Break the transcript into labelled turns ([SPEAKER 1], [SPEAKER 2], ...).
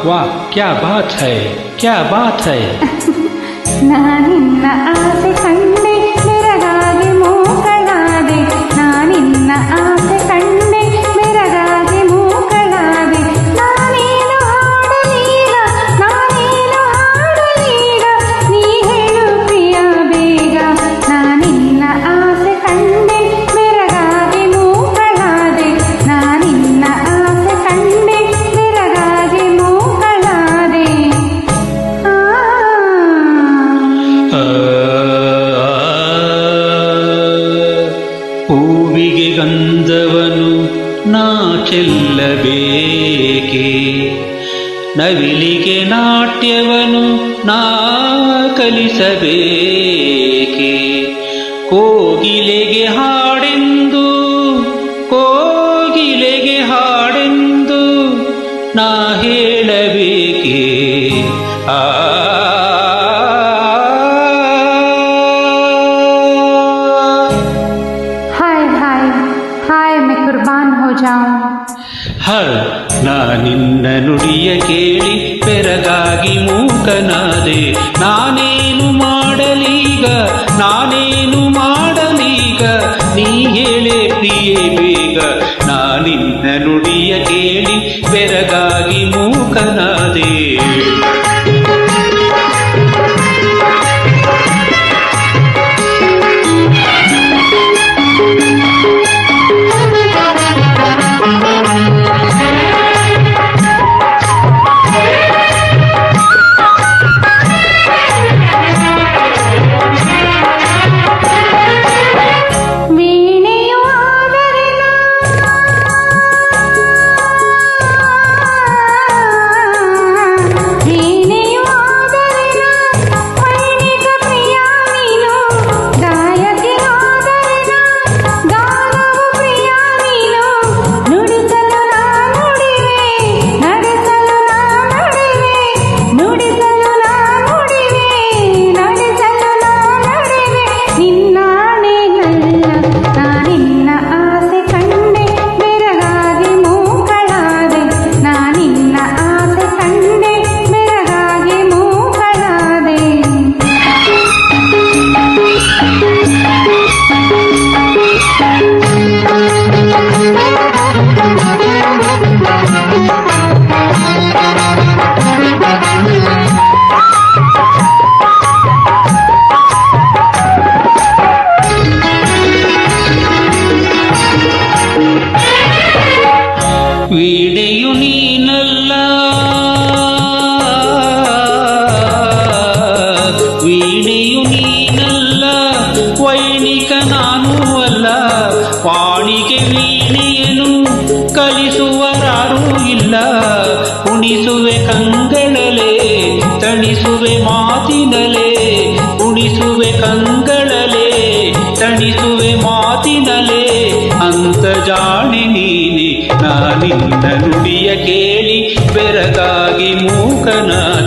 [SPEAKER 1] वाह क्या बात है क्या बात है
[SPEAKER 2] ನಾನಿನ್ನ ಆಸೆ ಕಂಡೆ ಬೆರಗಾಗಿ ಮೂಕಳಾದೆ ನಾನಿನ್ನ ಆಸೆ ಕಂಡೆ ಬೆರಗಾಗಿ ಮೂಕಳಾದೆ ನಾನೇನು ಹಾಡಲೀಗ ನೀ ಹೇಳು ಪ್ರಿಯ ಬೇಗ ನಾನಿನ್ನ ಆಸೆ ಕಂಡೆ ಬೆರಗಾಗಿ ಮೂಕಳಾದೆ ನಾನಿನ್ನ ಆಸೆ ಕಂಡೆ ಬೆರಗಾಗಿ ಮೂಕಳಾದೆ
[SPEAKER 1] ಹೂವಿಗೆ ಗಂಧವನು ನಾ ಚೆಲ್ಲಬೇಕೆ ನವಿಲಿಗೆ ನಾಟ್ಯವನು ನಾ ಕಲಿಸಬೇಕೆ ಕೋಗಿಲೆಗೆ ಹಾಡೆಂದು ನಾ ಹೇಳಬೇಕೆ
[SPEAKER 2] हाय मैं कुर्बान हो जाऊं
[SPEAKER 1] ನಾನಿನ್ನ ನುಡಿಯ ಕೇಳಿ ಬೆರಗಾಗಿ ಮೂಕನಾದೆ ನಾನೇನು ಮಾಡಲೀಗ ನೀ ಹೇಳೆ ಪ್ರಿಯೇ ಬೇಗ ನಾನಿನ್ನ ನುಡಿಯ ಕೇಳಿ ಬೆರಗಾಗಿ ಮೂಕನಾದೆ ವೀಣೆಯು ನೀನಲ್ಲ ವೈಣಿಕ ನಾನು ಅಲ್ಲ ವಾಣಿಗೆ ವೀಣೆಯನು ಕಲಿಸುವರಾರೂ ಇಲ್ಲ ಉಣಿಸುವೆ ಕಂಗಳಲೆ ತಣಿಸುವೆ ಮಾತಿನಲೆ ಉಣಿಸುವೆ ಕಂಗಳಲೆ ತಣಿಸುವೆ ಮಾತಿನಲೆ ಅಂತ ಜಾಣೆ ನೀನೆ ನಾನಿನ್ನ ನುಡಿಯ ಕೇಳಿ ಬೆರಗಾಗಿ ಮೂಕನಾದೆ